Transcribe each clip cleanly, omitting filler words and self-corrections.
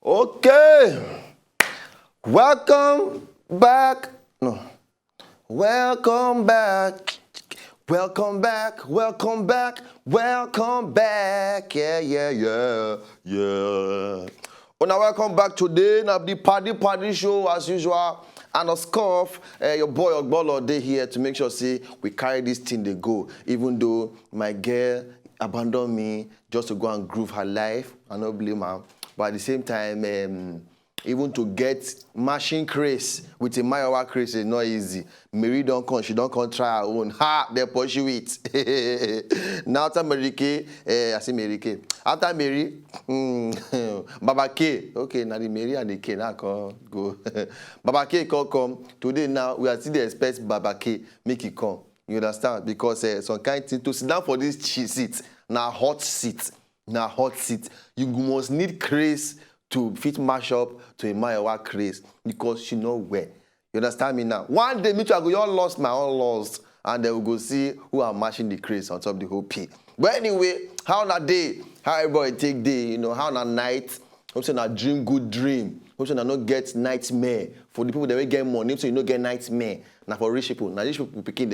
Okay. Welcome back. No. Welcome back. Welcome back. Welcome back. Welcome back. Yeah. Oh, now welcome back today. Now the party show as usual. And a scarf, your boy Ogbolo dey here to make sure see we carry this thing they go. Even though my girl abandoned me just to go and groove her life, I don't blame her. But at the same time, even to get mashing craze with a Mayowa craze is not easy. Mary don't come, she don't come try her own. Ha, they pursue it. Now after Mary K, I say Mary K. After Mary, Baba K. Okay, now the Mary and the K now come go. Baba K come. Today now we are still dey expect Baba K make it come. You understand? Because some kind thing to sit down for this seat, now hot seat. You must need craze to fit mash up to a Mayowa craze because she know where. You understand me now? One day, me too, I go, you all lost my own lost, and then we go see who are mashing the craze on top of the whole P. But anyway, how na day? How everybody take day? You know, how na night? Hope so na dream good dream. Hope so na not get nightmare. For the people that will get money, so you no get nightmare. Now for rich people, they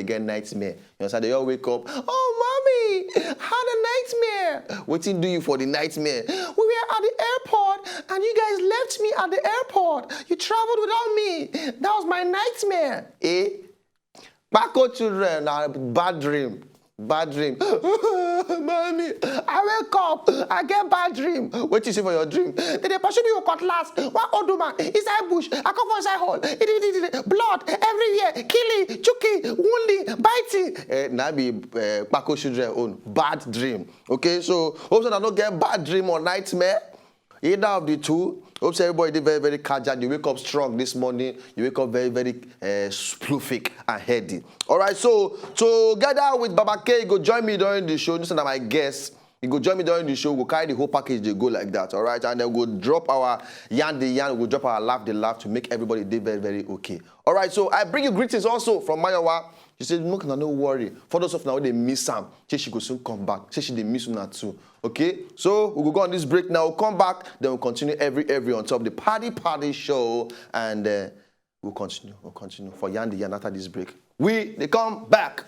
get nightmare. You understand? They all wake up. Oh, mommy, had a nightmare. What did do you for the nightmare? We were at the airport, and you guys left me at the airport. You traveled without me. That was my nightmare. Backo children, bad dream. Mommy, I wake up, I get bad dream. What you see for your dream? They pursue me with cutlass. One old man inside bush. I come from inside hall. Blood everywhere. Killing, choking, wounding, biting. Now be Backo children own bad dream. Okay, so hope so I don't get bad dream or nightmare. Either of the two. Hope so everybody did very, very casual. You wake up strong this morning. You wake up very, very splufic and heady. All right, so together with Baba K, you go join me during the show. This is my guest. You go join me during the show. We'll carry the whole package. They go like that. All right, and then we'll drop our yarn the yarn. We'll drop our laugh the laugh to make everybody day very, very okay. All right, so I bring you greetings also from Mayowa. She said, no worry. For those of now, they miss Sam. She go soon come back. She they miss Una too. Okay? So we'll go on this break now. We'll come back. Then we'll continue every on top of the party show. And we'll continue. For Yan the Yan after this break. They come back.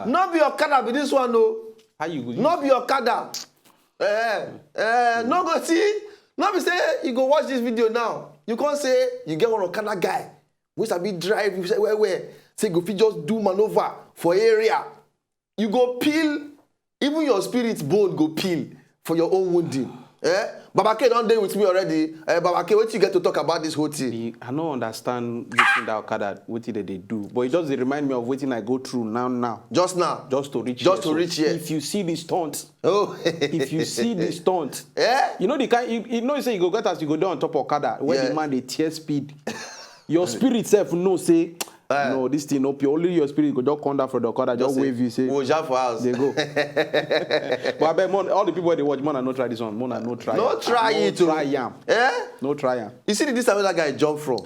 No be Okada be this one, no. How you go? No be Okada. No go see. No be say you go watch this video now. You can't say you get one Okada guy. We sabi drive. You say where? Say go fit just do maneuver for area. You go peel. Even your spirit bone go peel for your own wounding. Babake don't dey with me already. Babake, what you get to talk about this whole thing? I don't understand wetin that Okada, wetin they do. But it just remind me of wetin I go through now. Just now? Just to reach here. Just here. to reach here. If you see the stunt, if you see the stunt, you know the kind, you know, say you go get as you go down on top of Okada, when the man, they tear speed, your spirit self know, say, no, this thing up. Only your spirit go just come down from the Okada, just wave you, say, we'll jump for house. They go. But I bet all the people they watch, man, no try this one. Man, no try. No try it. No try yam. No try yam. You see this time that guy jump from?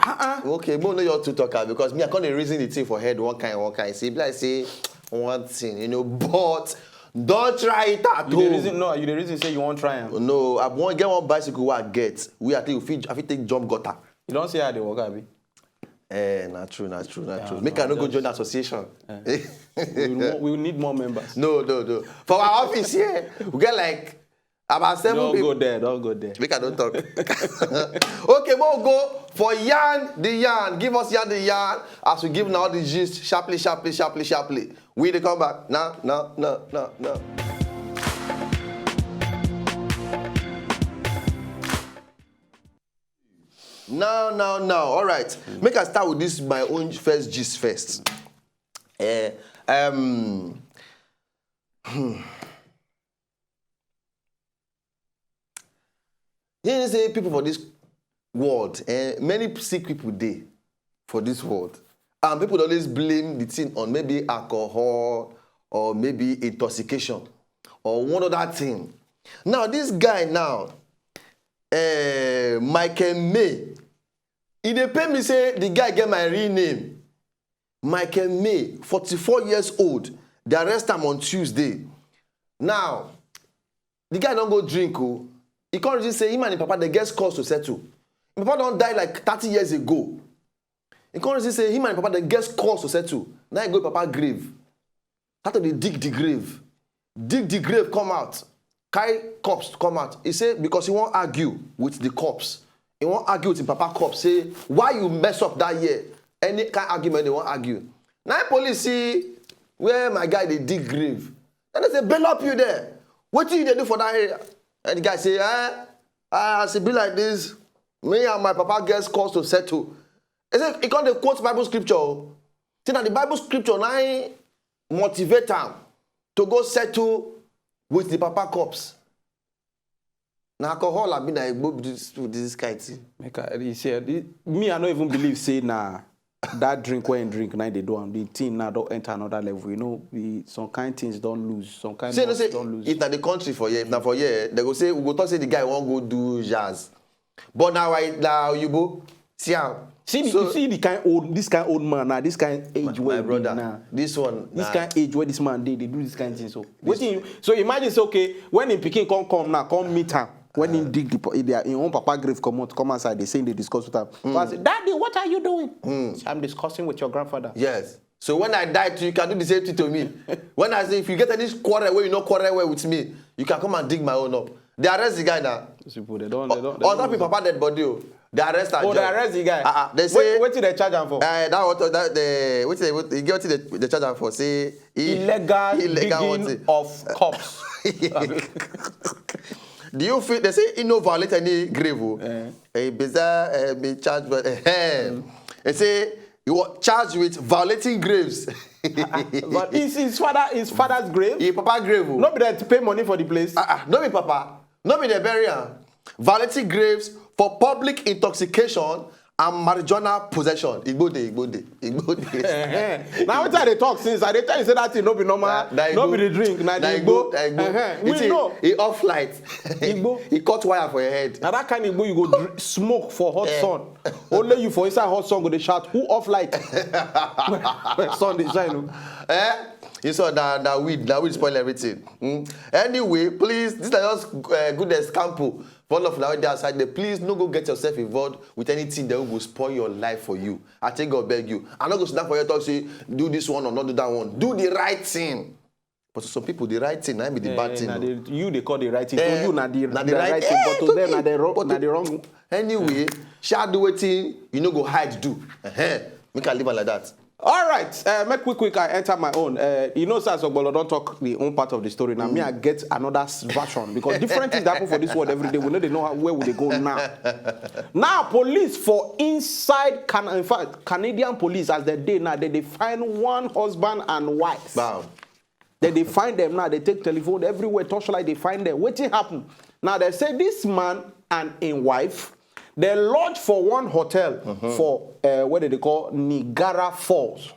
Okay, but no, you're too talker because me, I can't reason the thing for head one kind. See, like say one thing, you know, but don't try it at home. You the reason say you won't try yam? No, I want get one bicycle where I get. I think take jump gutter. You don't see how they work, Abi? Not true. Make I no go join the association. We need more members. No. For our office here, we get like about 7 people. Don't go there. Make I don't talk. Okay, we'll go for yarn the yarn. Give us yarn the yarn as we give now the gist sharply. We dey come back. No. No. All right. Make us start with this my own first gist first. You know, say people for this world, many sick people dey for this world. And people always blame the thing on maybe alcohol or maybe intoxication or one other thing. Now, this guy now, Michael May, he dey pay me say the guy get my real name. Michael May, 44 years old. They arrest him on Tuesday. Now, the guy don't go drink. He can't just say him and his papa they get cause to settle. His papa don't die like 30 years ago. He can't just say him and his papa they get cause to settle. Now he go to papa grave. After they dig the grave. Dig the grave, come out. Carry corpse come out. He say because he won't argue with the corpse. He won't argue with his papa corpse. Say why you mess up that year. Any kind of argument they won't argue. Now police see where my guy they dig grave. Then they say bail up you there. What do you do for that area? And the guy say, as it be like this, me and my papa gets cause to settle. He say he can't quote Bible scripture. See that the Bible scripture now motivate him to go settle with the papa corpse. Now alcohol have been like this kind of thing. Me, I don't even believe say that drink when drink now they do the thing now don't enter another level. You know, some kind of things don't lose. Some kind of things don't lose. If not the country for year, if not for year, they go say we go talk say the guy won't go do jazz. But now you go see how. You see this kind of old man now, this kind of age where my brother now. This one. This kind of age where this man they do this kind of thing. So imagine say okay, when in Peking come meet him. When he dig in own papa grave come outside, they say they discuss with him. I say, Daddy, what are you doing? I'm discussing with your grandfather. Yes. So when I die too, you can do the same thing to me. When I say if you get any quarrel where you not quarrel well with me, you can come and dig my own up. They arrest the guy now. Those people they don't. Other people papa dead body. They arrest him. They arrest the guy. They say what did they charge him for? They get what they charge him for? Say illegal digging of corpse. Do you feel they say he no violate any grave? A bizarre be charged, but they say he was charged with violating graves. But it's his father's grave. His papa grave. Not be there to pay money for the place. No be papa. No be the burial. Violating graves for public intoxication and marijuana possession. Igbo day. Now what are they talk since? Are they tell you say that thing no be normal? No be the drink. Now the Igbo. We know. He off light. Igbo. He cut wire for your head. Now that kind of Igbo you go smoke for hot sun. Only you for inside hot sun go they shout who off light? Sun dey shine. You saw that weed spoil everything. Anyway, please, this is just good example. For all of now there outside there, please no go get yourself involved with anything that will spoil your life for you. I think God beg you. I'm not going to stand for you talk say do this one or not do that one. Do the right thing. But to some people, the right thing, not be the bad thing. Nah, No. they call the right thing. To you, na the right thing. Eh, But to to them, me. na the wrong. But Na the wrong. Anyway, shall do wetin you no go hide do. Make I live am like that. All right, make quick. I enter my own. You know, Sir Sogbolo don't talk the own part of the story. Now, me, I get another version because different things happen for this world every day. We know they know where will they go now. Now, police for inside, in fact, Canadian police as they day now, they find one husband and wife. Wow. They find them now. They take telephone everywhere, torchlight. They find them. What happen? Now they say this man and his wife. They lodge for one hotel for what they call Niagara Falls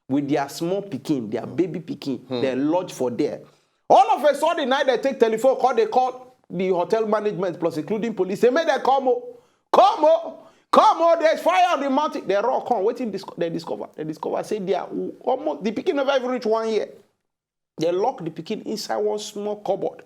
with their small pikin, their baby pikin. They lodge for there. All of a sudden, night they take telephone call. They call the hotel management plus including police. They made them come on. There's fire on the mountain. They all come. Waiting. They discover. Say they are almost the pikin never even reach 1 year. They lock the pikin inside one small cupboard.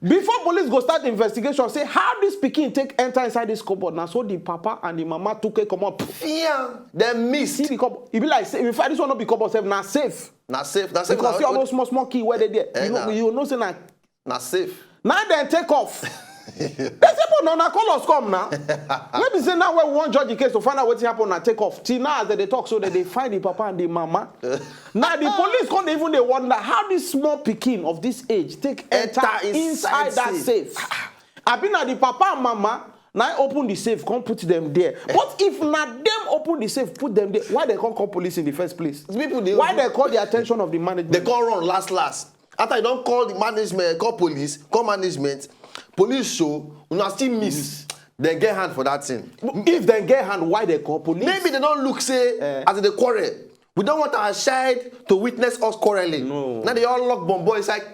Before police go start the investigation, say how this pikin take enter inside this cupboard. Now so the papa and the mama took a come up. Yeah, they missed. See the cupboard. It be like in fact this one not be cupboard safe. Now safe. Na safe. Because see all those small key where they there. You know say now. Na safe. Now then take off. They say, but now call us come now. Maybe say now when we want judge the case to find out what happened and take off. Till now as they talk so that they find the papa and the mama. Now the police can't even they wonder how this small pikin of this age take enter inside that safe. I been at the papa and mama. Now open the safe, can't put them there. But if not them open the safe, put them there. Why they can't call police in the first place? People, Why they call the attention of the management? They can't run last. After you don't call the management, call police, call management, police show, you not still miss. They get hand for that thing. If they get hand, why they call police? Maybe they don't look say as they quarrel. We don't want our child to witness us quarreling. No. Now they all lock bomb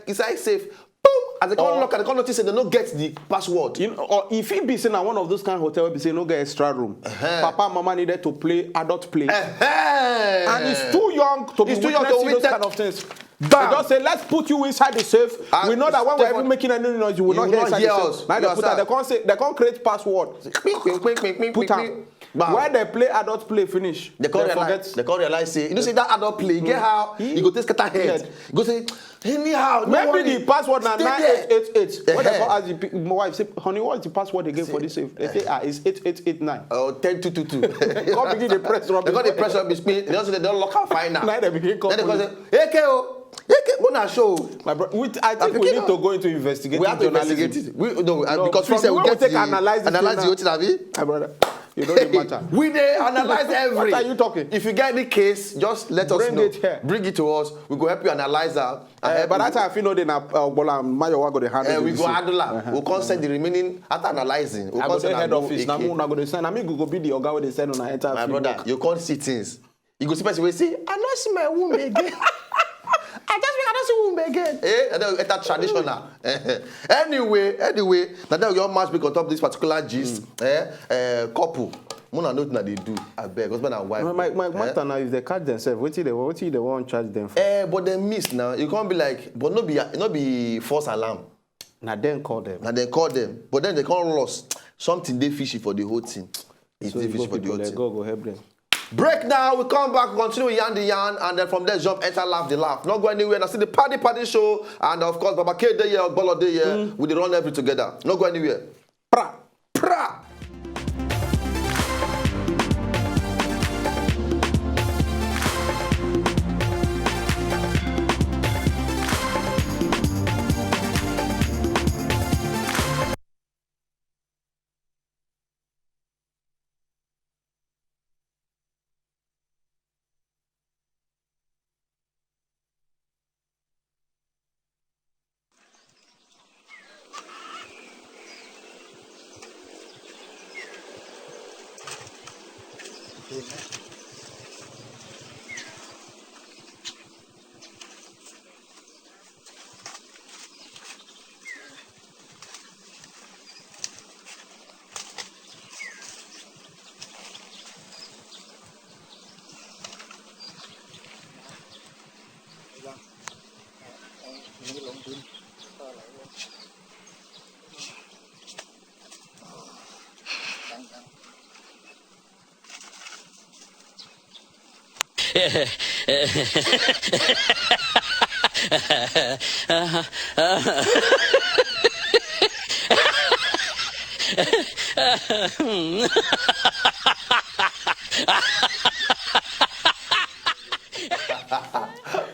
inside safe. Boom! As they can't lock and they can't notice they don't get the password. You know, or if it be saying one of those kind of hotels, be saying no get extra room. Papa and mama needed to play adult play, and it's too young to be witnessing those kind of things. They just say, let's put you inside the safe. And we know that when we're even making any noise, you will not hear inside the safe. Now they put that, they can't create password. Put them. Where they play adult play finish. They can't realize say, you know say that adult play, get how you go take scatter head. You go say, anyhow, maybe the password now 9888. When they call ask the wife, say, honey, what's the password again for this safe? They say, it's 8889. Oh, 10222. Come begin the press rubbish. They got the press rubbish. They don't say they don't lock and find now. Now they begin calling. Then they go say, hey, Mona show. I think we need to go into investigating. We have to investigate it. Because we say we get to analyze the thing. My brother, you know the matter. We they analyze every. What are you talking? If you get any case, just let us know. Bring it here. Bring it to us. We go help you analyze that. But that's how I feel no they na Bola Mayowa go the handle. We go handle that. We'll consent the remaining after analyzing. I go to head office. Now we go to send. I mean go be the oga where they send on enter. My brother, you can't see things. You go see person wey say, I not see my womb again. I don't see womb again. It's traditional. Anyway, now that your match be on top of this particular gist, couple. Mona note that they do. I beg, husband and wife. My matter now, if they catch themselves, what they want charge them for? But they miss now. You can't be like, but not be false alarm. Now then call them. But then they can't lost. Something they fishy for the whole thing. It's so fishy for the whole thing. Go help them. Break now, we come back, continue with Yarn the Yarn, and then from there jump, enter, laugh the laugh. Not go anywhere, and I see the party show, and of course, Baba K Day here, Bolo Day here, we dey run every together. Not go anywhere. Pra!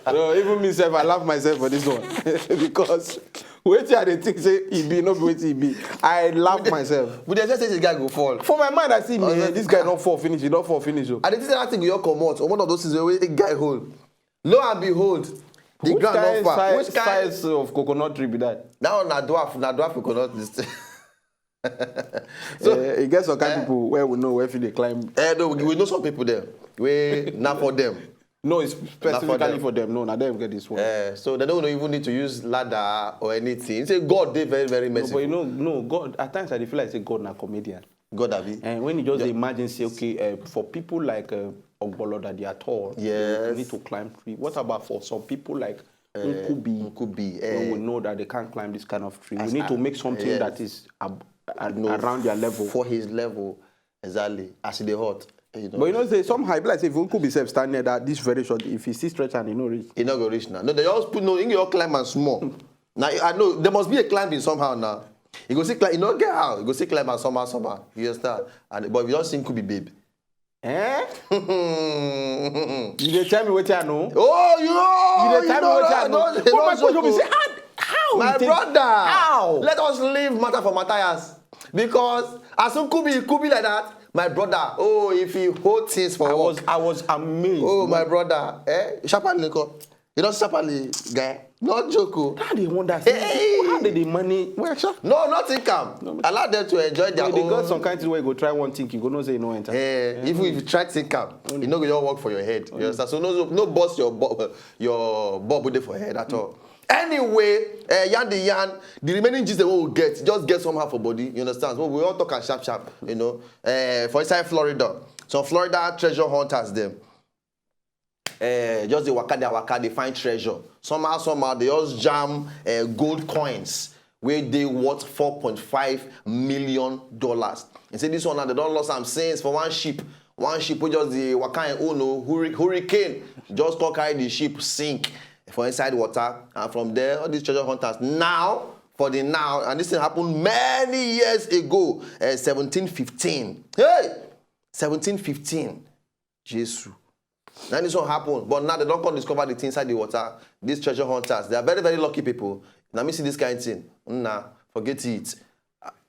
No, even myself, I laugh myself for this one because wait I dey think say he be no be wetin he be. I laugh myself. But they just say this guy go fall. For my mind, I see me. This guy don't fall finish. He don't fall finish. Oh. And they say that thing will come out. Or one of those things where a guy hold. Lo and behold, the Which ground kind not far. Which size of coconut tree be that? That one na dwarf coconut this thing. So it gets some kind of people where we know where they climb. No, we know some people there. We not for them. No, it's specifically for them. No, now them get this one. So they don't even need to use ladder or anything. Say God, they very, very No, messy. but you know, no, God, at times I feel like say God na comedian. God have it. And when you just imagine, say, okay, for people like Ogbolo that they are tall, Yes. they need to climb tree. What about for some people like Nkubi, who will know that they can't climb this kind of tree? We need to make something that is around their level. For his level, exactly. As they hot. You know. But you know, say somehow, like say if Nkubi self stand there, that this very short, if he see stretch and he no reach. He not go reach now. No, they just put no in your climb and small. Now I know there must be a climbing somehow now. You go see climb, you know get how. You go see climb and somehow. You understand? And but if you don't see Nkubi babe. Eh? You dey tell me what I know? Oh, you know. You dey tell me what I know? But my question be say how? My brother. How? Let us leave matter for Matthias. Because as Nkubi like that, my brother, oh, if he hold things for work. I was amazed. Oh, my brother. Sharply, you know, sharply, guy. Not joke. How they wonder? Hey. How did the money? Well, sure. No, nothing come. Allow them to enjoy their own. They got some kind of way you go try one thing, you go no say you no enter. Even if you try to think am, you know you work for your head. You understand? So no boss your bob for head at all. Anyway, the remaining gist they will get, just get somehow for body. You understand? So we all talk and sharp, you know. For inside Florida, some Florida treasure hunters them. Just the waka, they find treasure. Somehow, they just jam gold coins where they worth $4.5 million. And say this one, they don't lost some sense for one ship. One ship, we just the waka and Uno, hurricane, just go carry the ship, sink for inside water. And from there, all these treasure hunters, and this thing happened many years ago, 1715. Hey! 1715. Jesus. Now this one happened, but now they don't come discover the thing inside the water. These treasure hunters, they are very, very lucky people. Now me see this kind of thing. Nah, forget it.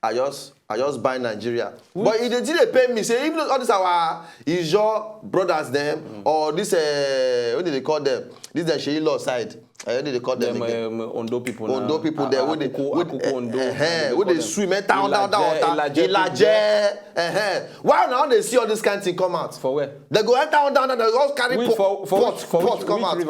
I just buy Nigeria. But if they didn't pay me, say even all this our is your brothers them or this what do they call them? This is the Sheyi Law side. What do they call them again? Ondo people. Ondo people there. Would they swim down. Why now they see all this kind of thing come out? For where? They go down, they all carry pot come out.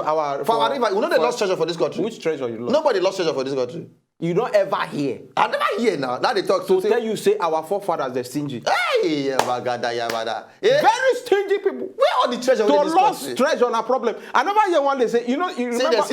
For our river. You know they lost treasure for this country. Which treasure you lost? Nobody lost treasure for this country. You don't ever hear. I never hear now. Now they talk to tell you say our forefathers they're stingy. Hey, yabada. Very stingy people. Where all the treasure? To lost treasure on a problem. I never hear one they say, you remember you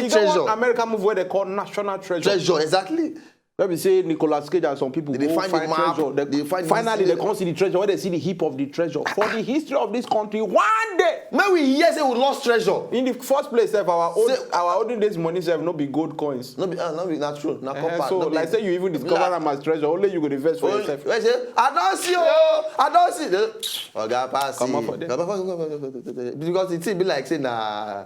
know one American movie where they call national treasure. Treasure, exactly. Let me say Nicolas Cage and some people they find the map. Treasure. Finally, they can't see the treasure. When they see the heap of the treasure. For the history of this country, one day. When we hear say we lost treasure. In the first place, our olden days money have no be gold coins. No be not true. Not copper. So like say you even discover them as treasure, only you go invest for yourself. I say, I don't see. Oga pass. Come on for them. Because it be like say na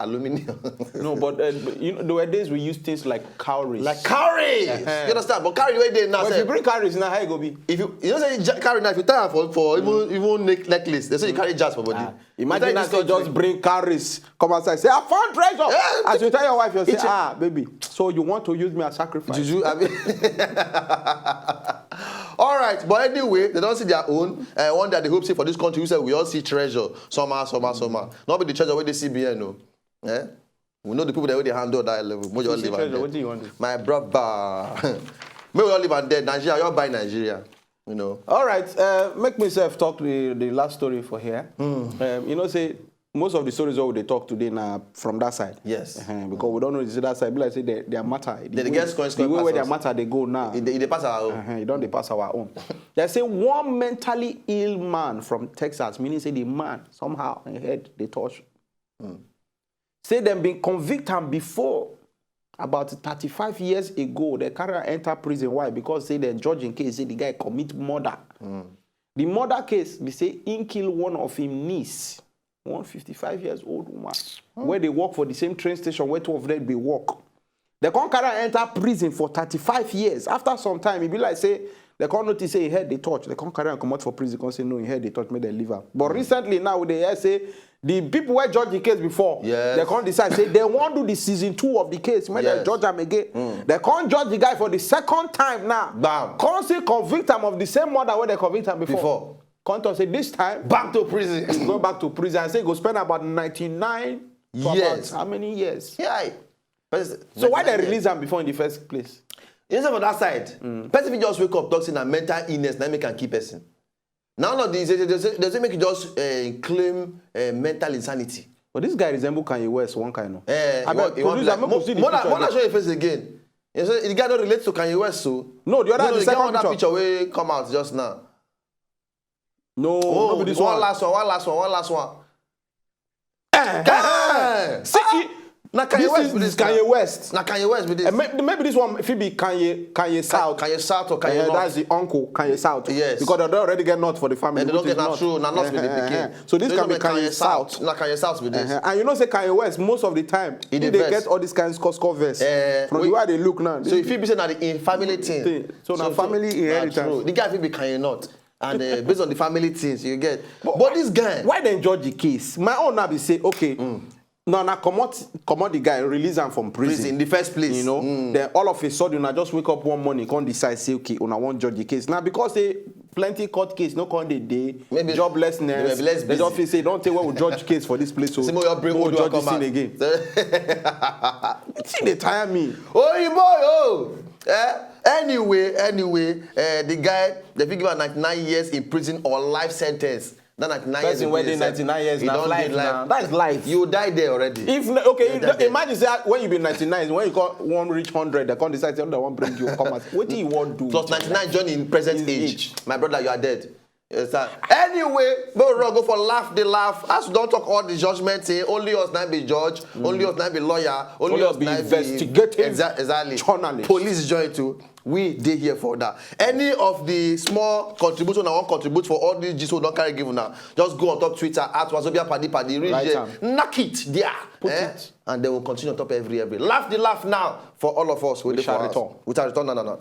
aluminium. No, but you know there were days we used things like cowries. Like cowries. You understand? But carry away there now. But if you bring carries now, how you go be? If you say carry now, if you tie for even necklace, they say you carry jazz for body. Imagine that you just bring carries, come outside, say I found treasure. As you tell your wife, you say, baby, so you want to use me as sacrifice? Juju, I mean. All right, but anyway, they don't see their own. One day they hope see for this country, we say we all see treasure somehow. Not be the treasure where they CBN, no. Yeah. We know the people that already handle that level. What do you want? My brother. May we all live and dead. Nigeria, you all buy Nigeria. You know. All right. Make myself talk the last story for here. You know, say most of the stories that they talk today now from that side. Yes. Because we don't know that side. But like say their matter. The way where their matter they go now. They pass our own. They don't pass our own. They say one mentally ill man from Texas, meaning say the man somehow head they touch. Say them been convicted before about 35 years ago, the carrier entered prison. Why? Because say the judge in case say the guy commit murder. The murder case, they say he kill one of him niece, one 55 years old woman, where they work for the same train station where two of them be work. The carrier enter prison for 35 years. After some time, he be like say, they can't notice say he had the touch. They can't carry and come out for prison because say no, he had the touch, made them leave him. But recently now they hear say the people who judge the case before, they can't decide say they won't do the season 2 of the case. When they judge them again, they can't judge the guy for the second time now. Bam. Can't say convict him of the same murder where they convict him before. Can't say this time Back to prison. go back to prison and say go spend about 99 for Yes. about how many years? Yeah. So why they release him before in the first place? Instead of that side, person will just wake up talking a mental illness, now make can keep person. None of these, they say make you just claim mental insanity. But this guy resemble Kanye West one kind of. More than show your face again. You say the guy don't relate to Kanye West, so. No, the other the second that picture will come out just now. No, Oh, this one last one. See, Na Kanye West this is Kanye West. Na Kanye West with this. Maybe this one if it be Kanye South. Kanye South or Kanye North. That's the uncle Kanye South. Yes. Because they don't already get not for the family. And they don't which get is not true. Not with the pikin. So this can be Kanye South. Na Kanye South with this. And you know say Kanye West most of the time He they the best. get all these kinds of verse from the way they look now. So if you be saying that in family thing. So now family inheritance. The guy will be Kanye North. And based on the family things you get. But this guy. Why then judge the case? My own now be say okay. Now come out the guy, release him from prison. In the first place. You know, then all of a sudden, I just wake up one morning, can't decide, say, okay, I won't judge the case. Now, because they plenty court case, no con the day, maybe joblessness, they just say, don't say, well, we'll judge case for this place. So we'll judge this thing again. See, they tire me. Oh, boy, Anyway, the guy, they give him 99 years in prison or life sentence. That 99 years in prison. 99 years now, life now. That's life. You die there already. Imagine say when you be 99, when you one reach 100, they can't decide they want bring you come out. What do you want to do? Plus 99 join in present age. My brother, you are dead. Yes, sir. Anyway, go for laugh, they laugh. As we don't talk all the judgment, say only us now be judge, only us now be lawyer, only us be now investigative. Exactly. Journalist. Police join too. We dey here for that. Any of the small contribution I want contribute for all these GSO don't carry give now. Just go on top Twitter at Wazobia Paddy, reach there, knock it there. Put it. And then we'll continue on top every. Laugh the laugh now for all of us. We shall return. We shall return. No.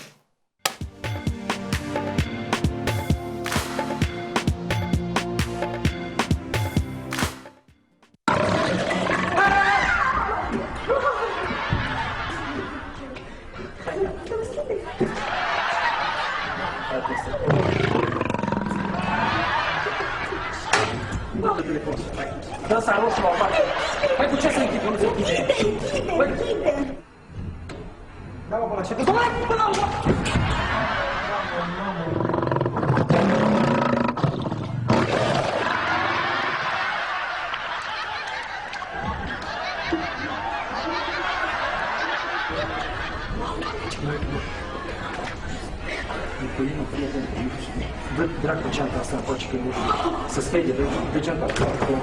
Dança roxa, vai curtir essa equipe, vamos ver o que tem. Dá uma bola, chega. Brak wycięta z narkotykiem. Ze swojej wycięta z narkotykiem.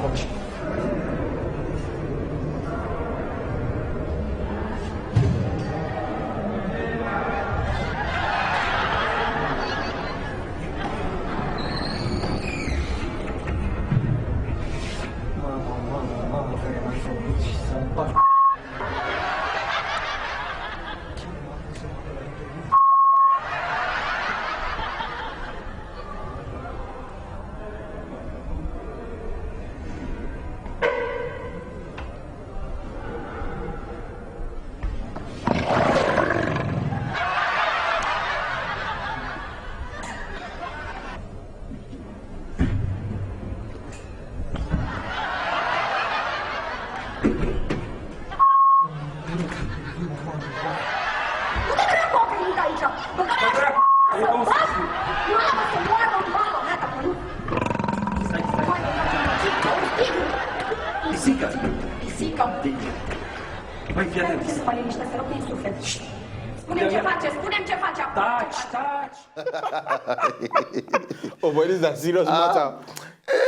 Oh, but this is a serious matter.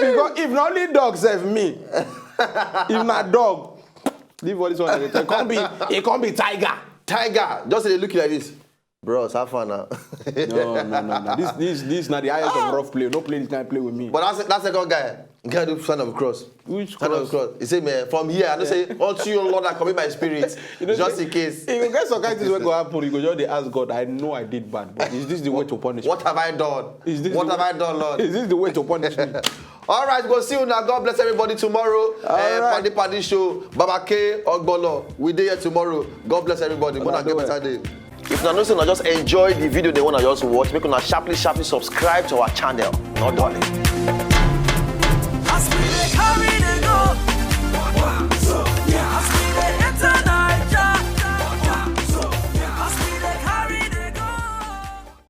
Because if not only dogs have me, if not dog, leave all this one. It can't be tiger. Tiger, just say they look like this. Bro, have fun now. No. This not the highest of rough play. No play this kind of play with me. But that second guy do sign of cross. Which sign of cross? He say, man, from here, I don't say, unto you, Lord, I commit my spirit. Just in case. If you get some kind of things will go happen, you go just ask God, I know I did bad, but is this the way to punish me? What have I done? What have I done, Lord? Is this the way to punish me? All right, we'll see you now. God bless everybody tomorrow. Right. Paddy show. Baba K, Ogbolo. We day here tomorrow. God bless everybody. Gonna get better day. If you know, just enjoy the video they want to just watch, make una sharply subscribe to our channel. Not darling.